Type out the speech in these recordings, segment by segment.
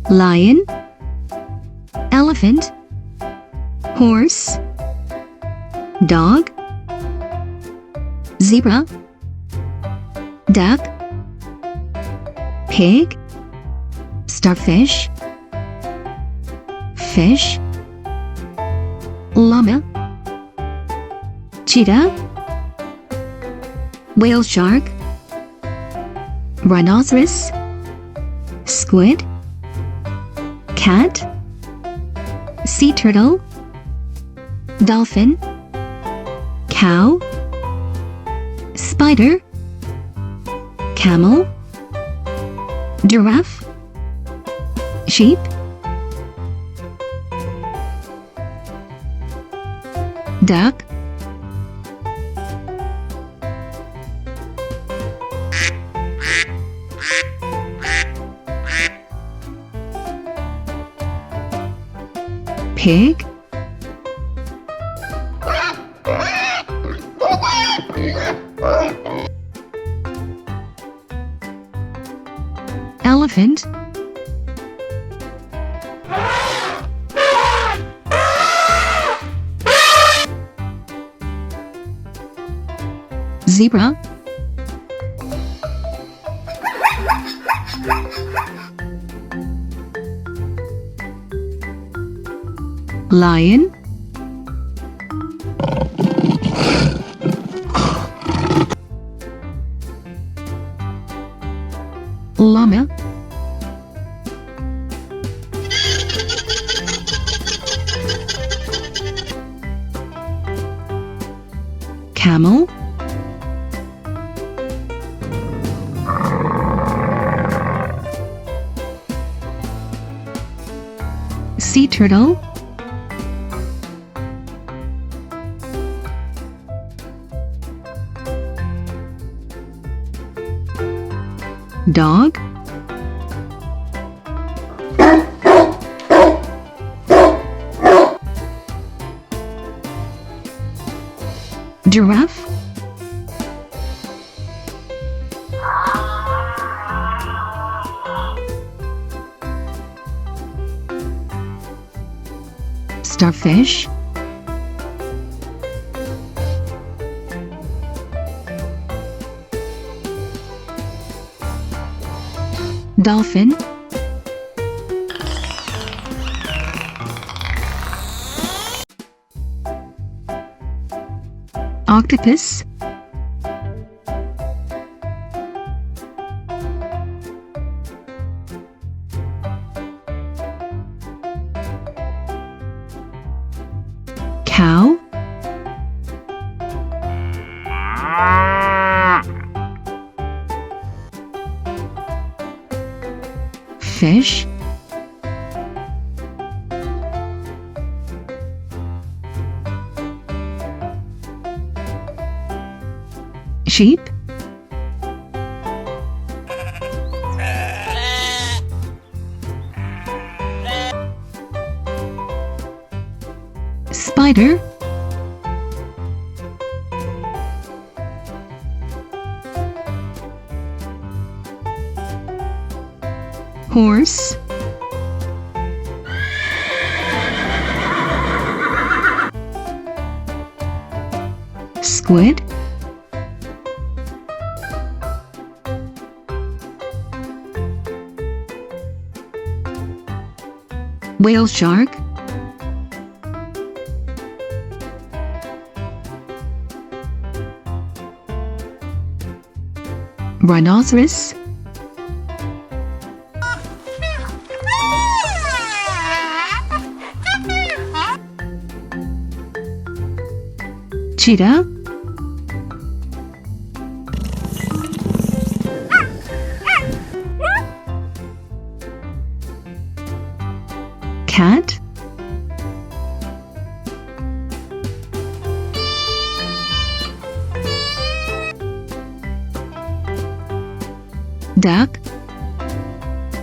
lion, elephant, horse, dog, zebra, duck, pig, starfish, fish, llama, cheetah, whale shark, rhinoceros, squid, cat, sea turtle, dolphin, cow, spider, camel, giraffe, sheep, duck, pig, elephant, zebra, lion, llama, camel, sea turtle, dog, giraffe, starfish, dolphin, octopus, cow, fish, sheep, spider, horse, squid, whale shark, rhinoceros, cheetah, cat, duck.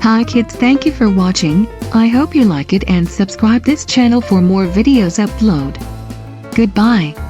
Hi kids, thank you for watching. I hope you like it and subscribe this channel for more videos upload. Goodbye.